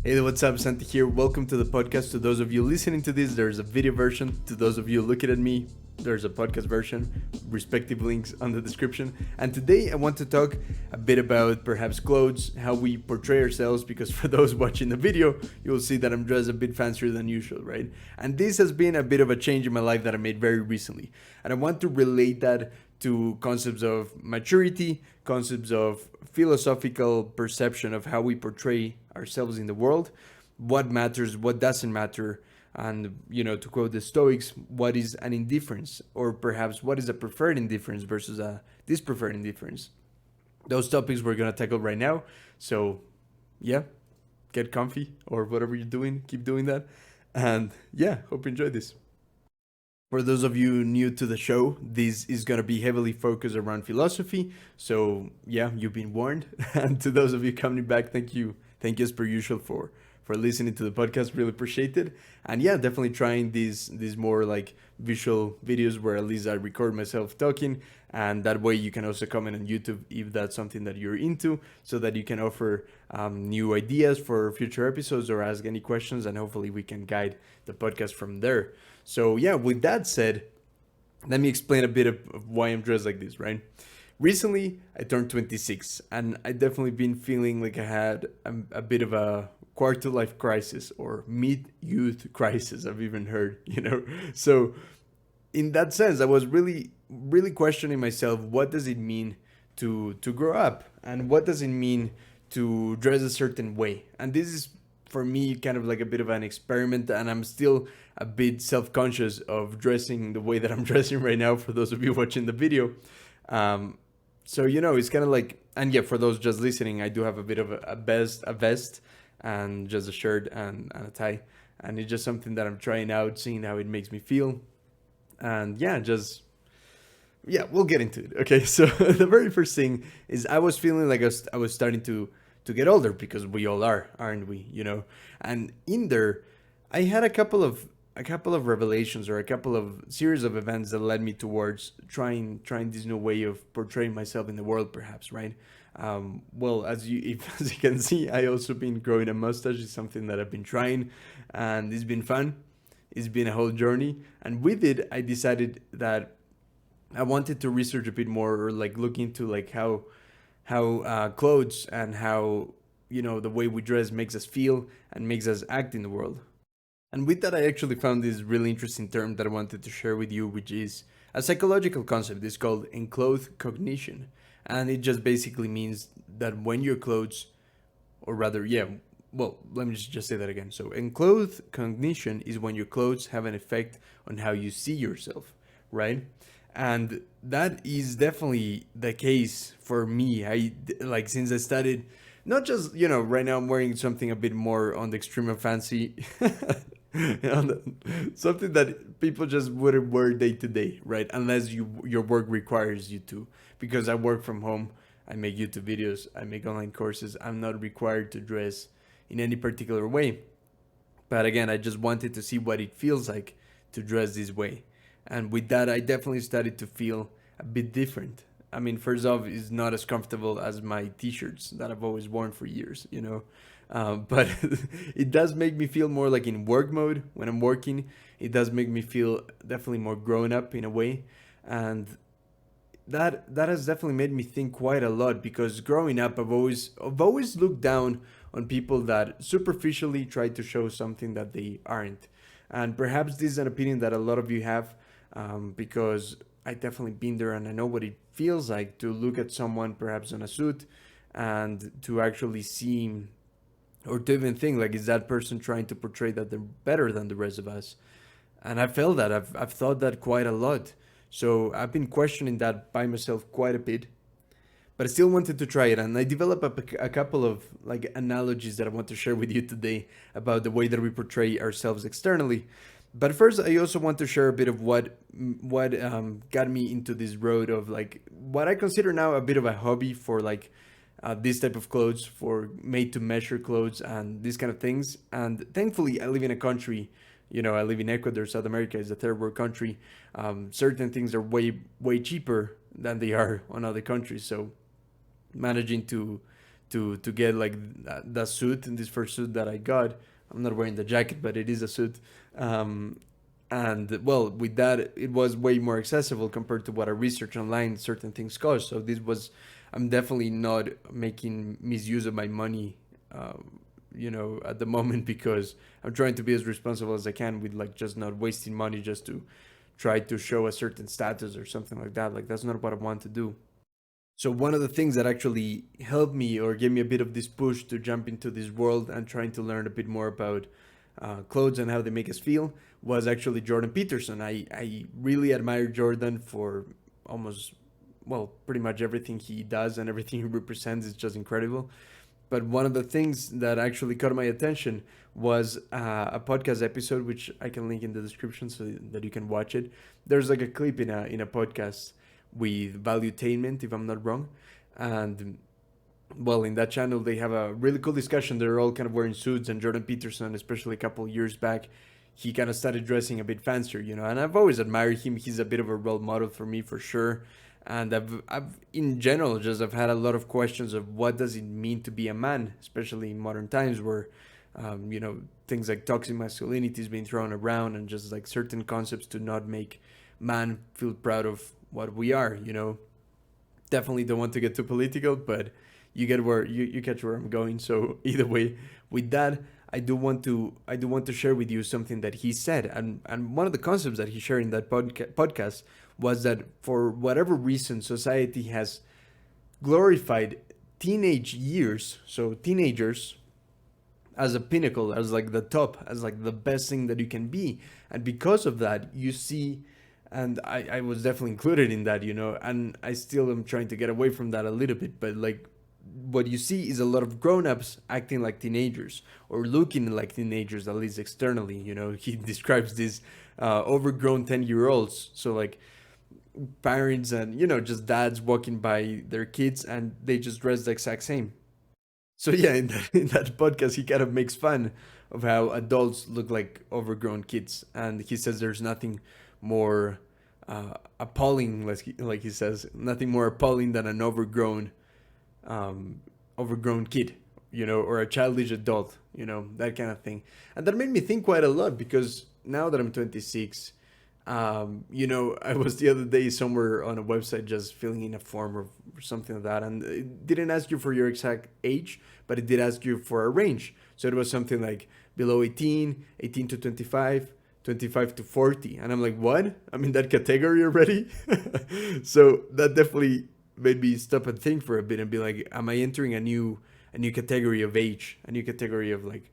Hey, what's up? Santi here. Welcome to the podcast. To those of you listening to this, there's a video version. To those of you looking at me, there's a podcast version. Respective links on the description. And today I want to talk a bit about perhaps clothes, how we portray ourselves, because for those watching the video, you'll see that I'm dressed a bit fancier than usual, right? And this has been a bit of a change in my life that I made very recently. And I want to relate that to concepts of maturity, concepts of philosophical perception of how we portray ourselves in the world, what matters, what doesn't matter, and to quote the Stoics, what is an indifference, or perhaps what is a preferred indifference versus a dispreferred indifference. Those topics we're gonna tackle right now. So, yeah, get comfy or whatever you're doing, keep doing that, and yeah, hope you enjoy this. For those of you new to the show, this is going to be heavily focused around philosophy. So, yeah, you've been warned. And to those of you coming back, thank you. Thank you as per usual for listening to the podcast. Really appreciate it. And yeah, definitely trying these more like visual videos where at least I record myself talking. And that way you can also comment on YouTube if that's something that you're into, so that you can offer new ideas for future episodes or ask any questions. And hopefully we can guide the podcast from there. So yeah, with that said, let me explain a bit of why I'm dressed like this, right? Recently, I turned 26, and I definitely been feeling like I had a bit of a quarter life crisis or mid-youth crisis, I've even heard. So in that sense, I was really questioning myself, what does it mean to grow up? And what does it mean to dress a certain way? And this is for me kind of like a bit of an experiment, and I'm still a bit self-conscious of dressing the way that I'm dressing right now for those of you watching the video. So it's kind of like, and yeah, for those just listening, I do have a bit of a vest and just a shirt and a tie, and it's just something that I'm trying out, seeing how it makes me feel. And yeah, we'll get into it. Okay, so the very first thing is I was feeling like I was starting to get older, because we all are, aren't we? And in there, I had a couple of revelations, or a couple of series of events that led me towards trying this new way of portraying myself in the world, perhaps, right? Well, as you can see, I also been growing a mustache. It's something that I've been trying, and it's been fun. It's been a whole journey, and with it, I decided that I wanted to research a bit more, or like look into like how clothes and how the way we dress makes us feel and makes us act in the world. And with that, I actually found this really interesting term that I wanted to share with you, which is a psychological concept. It's called enclothed cognition. And it just basically means that when your clothes, or rather, yeah, well, let me just say that again. So, enclothed cognition is when your clothes have an effect on how you see yourself, right? And that is definitely the case for me. Like, since I started, not just, right now I'm wearing something a bit more on the extreme of fancy. Something that people just wouldn't wear day to day, right? Unless your work requires you to. Because I work from home, I make YouTube videos, I make online courses. I'm not required to dress in any particular way. But again, I just wanted to see what it feels like to dress this way. And with that, I definitely started to feel a bit different. I mean, first off, it's not as comfortable as my t-shirts that I've always worn for years. But it does make me feel more like in work mode when I'm working. It does make me feel definitely more grown up in a way. And that has definitely made me think quite a lot, because growing up, I've always looked down on people that superficially try to show something that they aren't. And perhaps this is an opinion that a lot of you have, because I definitely been there, and I know what it feels like to look at someone perhaps in a suit and to actually see, or to even think like, is that person trying to portray that they're better than the rest of us? And I felt that, I've thought that quite a lot. So I've been questioning that by myself quite a bit, but I still wanted to try it. And I developed a couple of like analogies that I want to share with you today about the way that we portray ourselves externally. But first, I also want to share a bit of what got me into this road of like what I consider now a bit of a hobby for like this type of clothes, for made to measure clothes and these kind of things. And thankfully, I live in a country. I live in Ecuador. South America is a third world country. Certain things are way cheaper than they are on other countries. So managing to get like that suit, in this first suit that I got. I'm not wearing the jacket, but it is a suit. Um, and well, with that, it was way more accessible compared to what I researched online certain things cost. So this was, I'm definitely not making misuse of my money, at the moment, because I'm trying to be as responsible as I can with like just not wasting money just to try to show a certain status or something like that. Like that's not what I want to do. So one of the things that actually helped me or gave me a bit of this push to jump into this world and trying to learn a bit more about clothes and how they make us feel was actually Jordan Peterson. I really admire Jordan for almost, well, pretty much everything he does and everything he represents is just incredible. But one of the things that actually caught my attention was a podcast episode, which I can link in the description so that you can watch it. There's like a clip in a podcast with Valuetainment, if I'm not wrong, and well, in that channel they have a really cool discussion. They're all kind of wearing suits, and Jordan Peterson, especially a couple years back, he kind of started dressing a bit fancier, and I've always admired him. He's a bit of a role model for me for sure. And I've in general just I've had a lot of questions of what does it mean to be a man, especially in modern times where, things like toxic masculinity is being thrown around, and just like certain concepts to not make man feel proud of what we are. Definitely don't want to get too political, but you get where you catch where I'm going. So either way, with that, I do want to share with you something that he said, and one of the concepts that he shared in that podcast was that for whatever reason society has glorified teenage years, so teenagers, as a pinnacle, as like the top, as like the best thing that you can be. And because of that, you see, and I was definitely included in that, and I still am trying to get away from that a little bit, but like what you see is a lot of grown-ups acting like teenagers or looking like teenagers, at least externally. He describes these overgrown 10-year-olds, so like parents and just dads walking by their kids and they just dress the exact same. So yeah, in that podcast, he kind of makes fun of how adults look like overgrown kids, and he says there's nothing more appalling, like he says, nothing more appalling than an um, overgrown kid, or a childish adult, that kind of thing. And that made me think quite a lot, because now that I'm 26, I was the other day somewhere on a website just filling in a form or something like that, and it didn't ask you for your exact age, but it did ask you for a range. So it was something like below 18, 18 to 25, 25 to 40. And I'm like, what? I'm in that category already? So that definitely made me stop and think for a bit and be like, am I entering a new category of age, a new category of like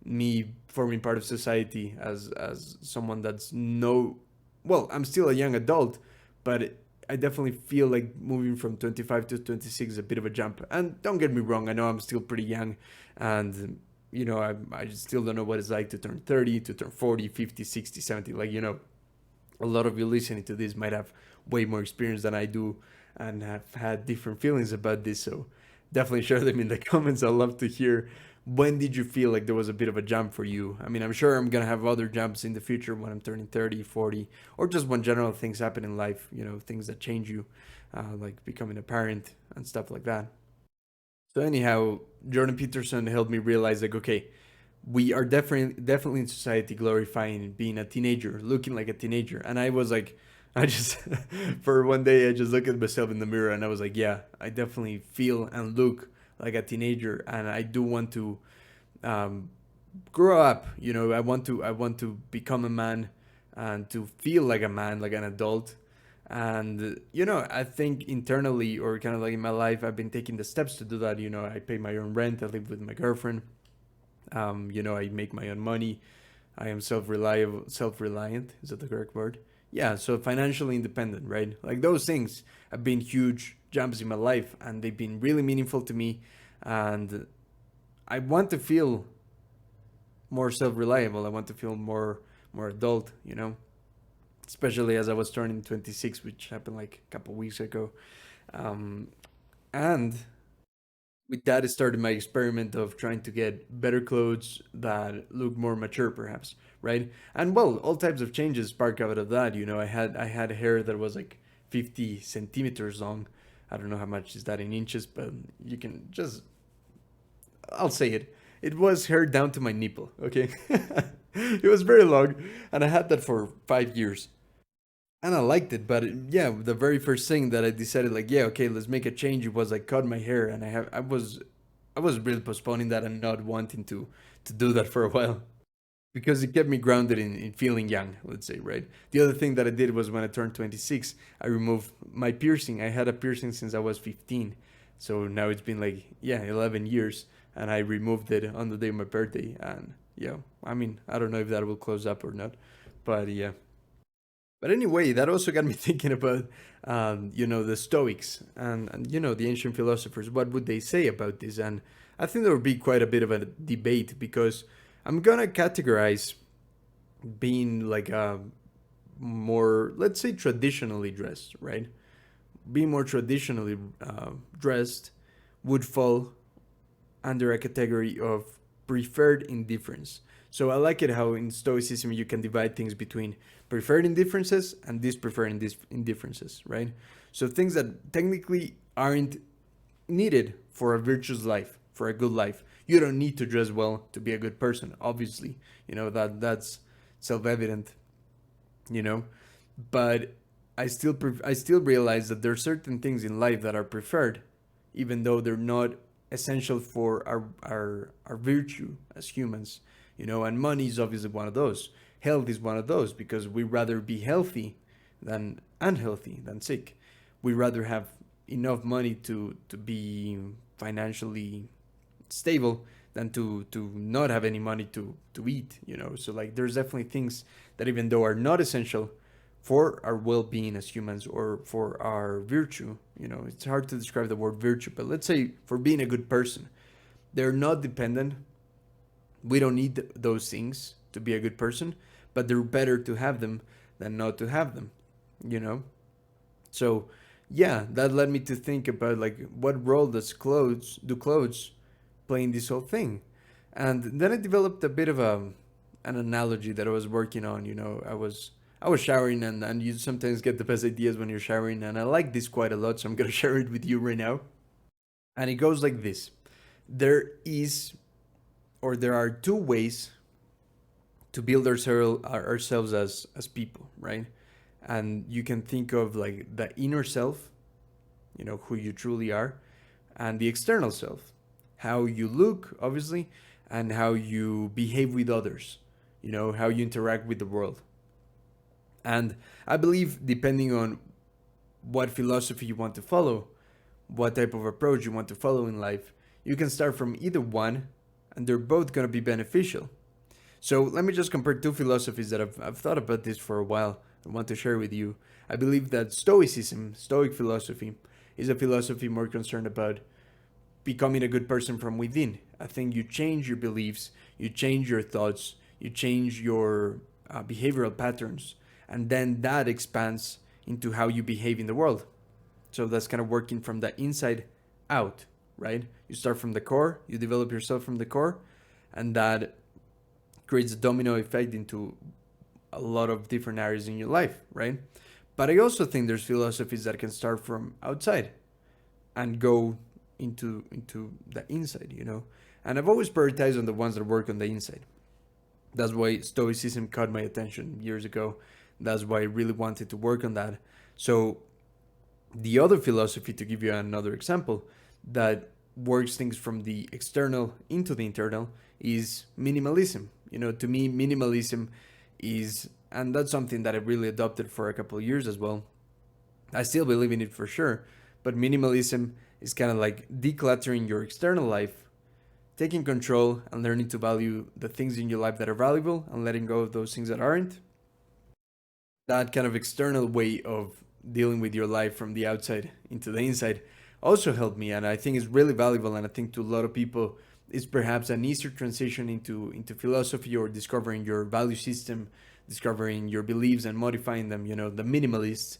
me forming part of society as someone that's no, well, I'm still a young adult, but I definitely feel like moving from 25 to 26 is a bit of a jump. And don't get me wrong, I know I'm still pretty young, and I still don't know what it's like to turn 30, to turn 40, 50, 60, 70. Like, a lot of you listening to this might have way more experience than I do and have had different feelings about this. So definitely share them in the comments. I'd love to hear, when did you feel like there was a bit of a jump for you? I mean, I'm sure I'm going to have other jumps in the future when I'm turning 30, 40, or just when general things happen in life, things that change you, like becoming a parent and stuff like that. So anyhow, Jordan Peterson helped me realize like, okay, we are definitely in society glorifying being a teenager, looking like a teenager. And I was like, I just for one day I just looked at myself in the mirror and I was like, yeah, I definitely feel and look like a teenager, and I do want to um, grow up. I want to become a man and to feel like a man, like an adult. And I think internally, or kind of like in my life, I've been taking the steps to do that. I pay my own rent, I live with my girlfriend. I make my own money. I am self-reliant. Is that the correct word? Yeah, so financially independent, right? Like those things have been huge jumps in my life, and they've been really meaningful to me. And I want to feel more self-reliable. I want to feel more adult, especially as I was turning 26, which happened like a couple weeks ago. Um, and with that, I started my experiment of trying to get better clothes that look more mature, perhaps, right? And well, all types of changes spark out of that. I had hair that was like 50 centimeters long. I don't know how much is that in inches, but you can just I'll say it. It was hair down to my nipple. Okay, it was very long, and I had that for 5 years, and I liked it. But yeah, the very first thing that I decided, like, yeah, okay, let's make a change. It was like cut my hair, and I was really postponing that and not wanting to do that for a while because it kept me grounded in feeling young, let's say, right? The other thing that I did was when I turned 26, I removed my piercing. I had a piercing since I was 15. So now it's been like, yeah, 11 years. And I removed it on the day of my birthday. And yeah, I mean, I don't know if that will close up or not. But yeah. But anyway, that also got me thinking about, the Stoics and, the ancient philosophers. What would they say about this? And I think there would be quite a bit of a debate because I'm going to categorize being like a more, let's say, traditionally dressed, right? Being more traditionally dressed would fall under a category of preferred indifference. So I like it how in Stoicism you can divide things between preferred indifferences and dispreferred indifferences, right? So things that technically aren't needed for a virtuous life, for a good life. You don't need to dress well to be a good person, obviously. That's self-evident, you know. But I still realize that there are certain things in life that are preferred, even though they're not essential for our virtue as humans, and money is obviously one of those. Health is one of those because we rather be healthy than unhealthy than sick. We rather have enough money to be financially stable than to not have any money to eat, so like there's definitely things that even though are not essential for our well-being as humans or for our virtue, it's hard to describe the word virtue, but let's say for being a good person, they're not dependent. We don't need those things to be a good person, but they're better to have them than not to have them, you know so yeah, that led me to think about like what role does clothes play in this whole thing. And then I developed a bit of an analogy that I was working on. I was showering, and you sometimes get the best ideas when you're showering, and I like this quite a lot, so I'm gonna share it with you right now. And it goes like this: there is, or there are two ways to build ourselves as people, right? And you can think of like the inner self, who you truly are, and the external self, how you look, obviously, and how you behave with others, how you interact with the world. And I believe, depending on what philosophy you want to follow, what type of approach you want to follow in life, you can start from either one, and they're both going to be beneficial. So let me just compare two philosophies that I've thought about this for a while and want to share with you. I believe that Stoicism, Stoic philosophy, is a philosophy more concerned about becoming a good person from within. I think you change your beliefs, you change your thoughts, you change your behavioral patterns, and then that expands into how you behave in the world. So that's kind of working from the inside out, right? You start from the core, you develop yourself from the core, and that creates a domino effect into a lot of different areas in your life, right? But I also think there's philosophies that can start from outside and go into the inside. And I've always prioritized on the ones that work on the inside. That's why Stoicism caught my attention years ago. That's why I really wanted to work on that. So the other philosophy, to give you another example, that works things from the external into the internal is minimalism. To me, minimalism is, and that's something that I really adopted for a couple of years as well. I still believe in it for sure, but minimalism is kind of like decluttering your external life, taking control and learning to value the things in your life that are valuable and letting go of those things that aren't. That kind of external way of dealing with your life from the outside into the inside also helped me, and I think it's really valuable. And I think to a lot of people it's perhaps an easier transition into philosophy or discovering your value system, discovering your beliefs and modifying them. The minimalists,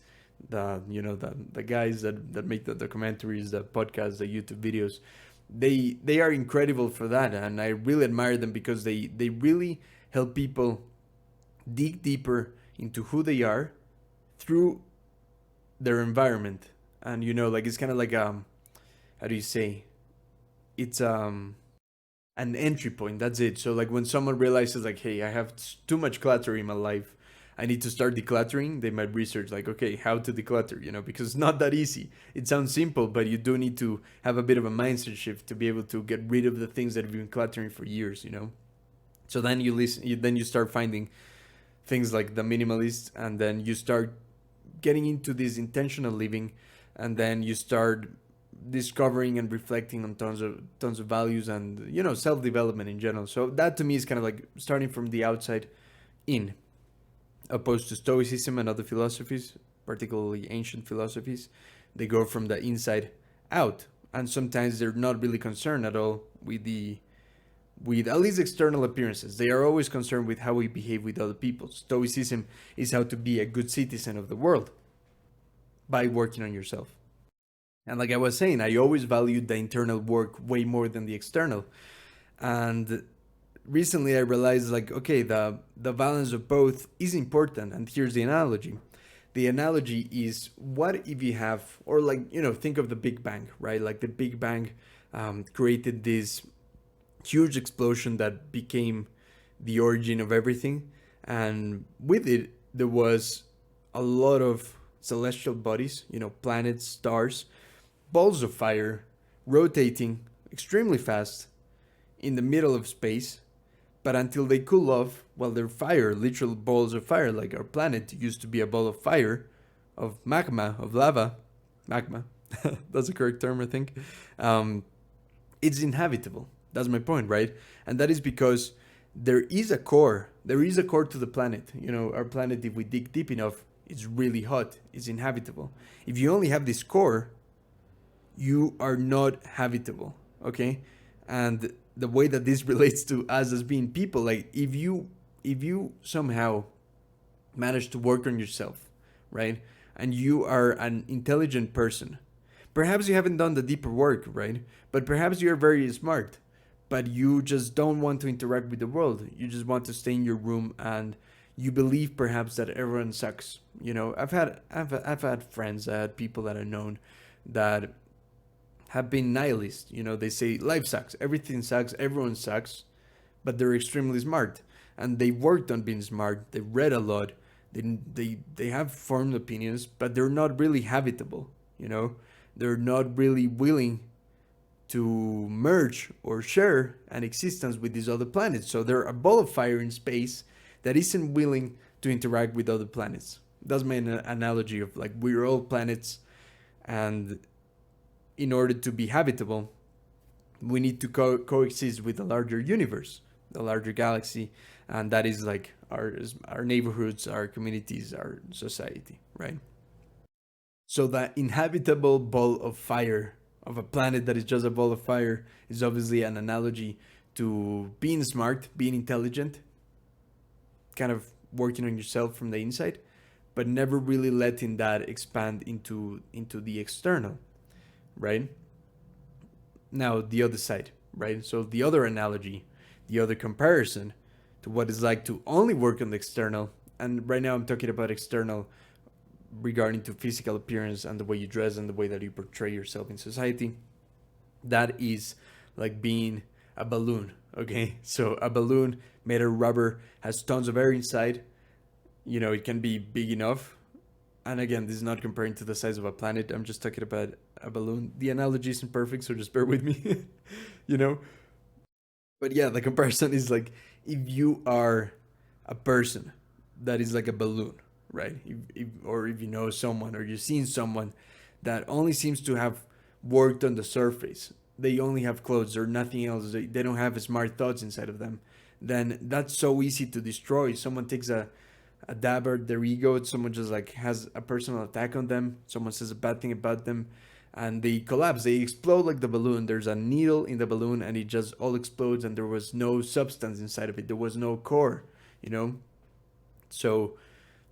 the guys that make the documentaries, the podcasts, the YouTube videos, they are incredible for that, and I really admire them because they really help people dig deeper into who they are through their environment. And like it's kind of like how do you say, it's an entry point. That's it. So like when someone realizes like, hey, I have too much clutter in my life, I need to start decluttering. They might research like, okay, how to declutter, because it's not that easy. It sounds simple, but you do need to have a bit of a mindset shift to be able to get rid of the things that have been cluttering for years. So then then you start finding things like the minimalist, and then you start getting into this intentional living, and then you start discovering and reflecting on tons of values and self development in general. So that to me is kind of like starting from the outside in, opposed to Stoicism and other philosophies, particularly ancient philosophies. They go from the inside out, and sometimes they're not really concerned at all with at least external appearances. They are always concerned with how we behave with other people. Stoicism is how to be a good citizen of the world by working on yourself. And like I was saying, I always valued the internal work way more than the external. And recently I realized like, okay, the balance of both is important. And here's the analogy. The analogy is, what if you have, or like, think of the Big Bang, right? Like the Big Bang created this huge explosion that became the origin of everything. And with it, there was a lot of celestial bodies, planets, stars, balls of fire rotating extremely fast in the middle of space. But until they cool off, well, they're fire, literal balls of fire. Like our planet used to be a ball of fire, of magma, of lava. Magma, that's the correct term, I think. It's inhabitable. That's my point, right? And that is because there is a core. There is a core to the planet. Our planet, if we dig deep enough, it's really hot. It's inhabitable. If you only have this core, you are not habitable. Okay, and the way that this relates to us as being people, like if you somehow manage to work on yourself, right, and you are an intelligent person, perhaps you haven't done the deeper work, right, but perhaps you're very smart, but you just don't want to interact with the world. You just want to stay in your room, and you believe perhaps that everyone sucks. I've had friends, I had people that I've known that have been nihilist. They say life sucks, everything sucks, everyone sucks, but they're extremely smart, and they worked on being smart. They read a lot. They have formed opinions, but they're not really habitable. They're not really willing to merge or share an existence with these other planets. So they're a ball of fire in space that isn't willing to interact with other planets. That's my analogy of like we're all planets, and in order to be habitable, we need to coexist with the larger universe, the larger galaxy, and that is like our neighborhoods, our communities, our society, right? So that inhabitable ball of fire of a planet that is just a ball of fire is obviously an analogy to being smart, being intelligent, kind of working on yourself from the inside, but never really letting that expand into the external, right? Now the other side, right? So the other analogy, the other comparison to what it's like to only work on the external, and right now I'm talking about external regarding to physical appearance and the way you dress and the way that you portray yourself in society. That is like being a balloon, okay? So a balloon made of rubber has tons of air inside. It can be big enough. And again, this is not comparing to the size of a planet. I'm just talking about a balloon. The analogy isn't perfect, so just bear with me. you know? But yeah, the comparison is like if you are a person that is like a balloon, right? Or if you know someone or you've seen someone that only seems to have worked on the surface, they only have clothes or nothing else, they don't have smart thoughts inside of them, then that's so easy to destroy. Someone takes a dab at their ego, someone just like has a personal attack on them, someone says a bad thing about them, and they collapse, they explode like the balloon. There's a needle in the balloon and it just all explodes, and there was no substance inside of it, there was no core, you know? So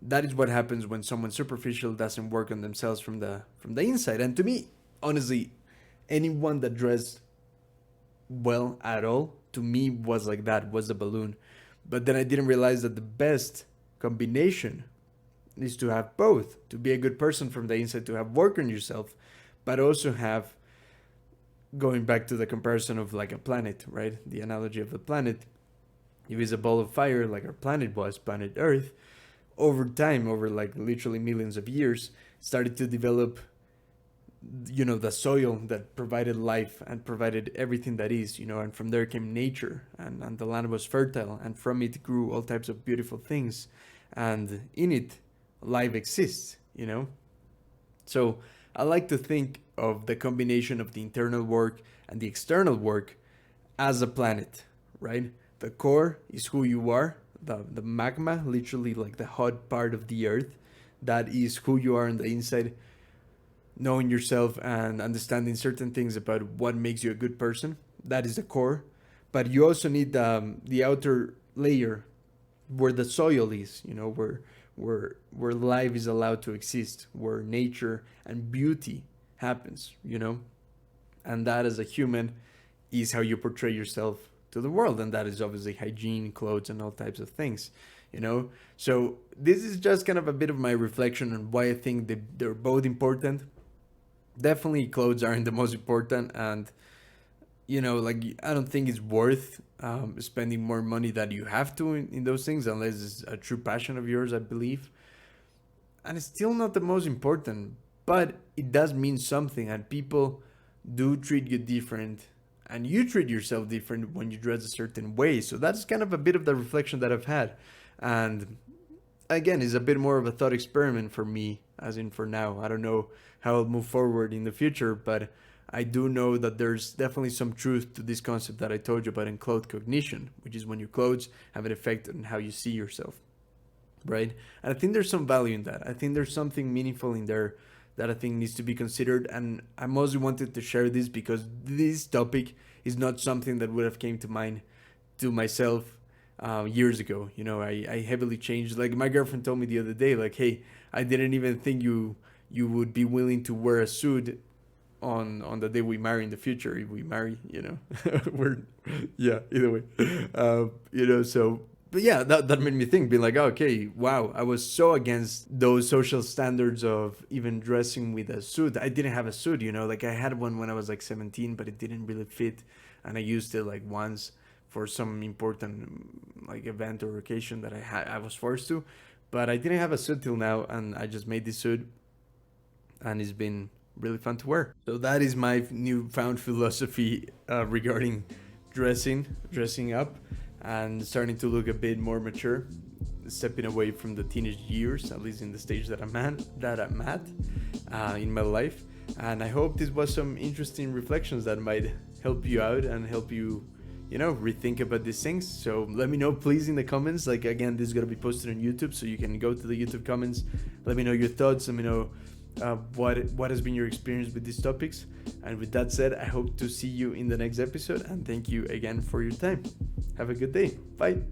that is what happens when someone superficial doesn't work on themselves from the inside. And to me, honestly, anyone that dressed well at all, to me, was like that, was a balloon. But then I didn't realize that the best combination is to have both, to be a good person from the inside, to have work on yourself, but also have going back to the comparison of like a planet, right? The analogy of the planet. If it's a ball of fire, like our planet was, planet Earth, over time, over like literally millions of years, started to develop, the soil that provided life and provided everything that is, and from there came nature, and the land was fertile, and from it grew all types of beautiful things, and in it, life exists. So I like to think of the combination of the internal work and the external work as a planet, right? The core is who you are, the magma, literally like the hot part of the earth. That is who you are on the inside, knowing yourself and understanding certain things about what makes you a good person. That is the core. But you also need the outer layer where the soil is, where life is allowed to exist, where nature and beauty happens. And that as a human is how you portray yourself to the world, and that is obviously hygiene, clothes, and all types of things. So this is just kind of a bit of my reflection on why I think they're both important. Definitely clothes aren't the most important, and like I don't think it's worth spending more money than you have to in those things, unless it's a true passion of yours, I believe. And it's still not the most important, but it does mean something, and people do treat you different, and you treat yourself different when you dress a certain way. So that's kind of a bit of the reflection that I've had. And again, it's a bit more of a thought experiment for me, as in for now. I don't know how I'll move forward in the future, but I do know that there's definitely some truth to this concept that I told you about in clothes cognition, which is when your clothes have an effect on how you see yourself, right? And I think there's some value in that. I think there's something meaningful in there that I think needs to be considered. And I mostly wanted to share this because this topic is not something that would have came to mind to myself years ago. I heavily changed. Like my girlfriend told me the other day, like, hey, I didn't even think you would be willing to wear a suit on the day we marry in the future, if we marry. We're yeah, either way. So but yeah, that made me think, being like, oh, okay, wow, I was so against those social standards of even dressing with a suit. I didn't have a suit, like I had one when I was like 17, but it didn't really fit, and I used it like once for some important like event or occasion that I was forced to, but I didn't have a suit till now, and I just made this suit, and it's been really fun to wear. So that is my newfound philosophy regarding dressing up, and starting to look a bit more mature, stepping away from the teenage years, at least in the stage that I'm at in my life. And I hope this was some interesting reflections that might help you out and help you, rethink about these things. So let me know, please, in the comments. Like, again, this is going to be posted on YouTube, so you can go to the YouTube comments. Let me know your thoughts. Let me know what has been your experience with these topics. And with that said, I hope to see you in the next episode, and thank you again for your time. Have a good day. Bye.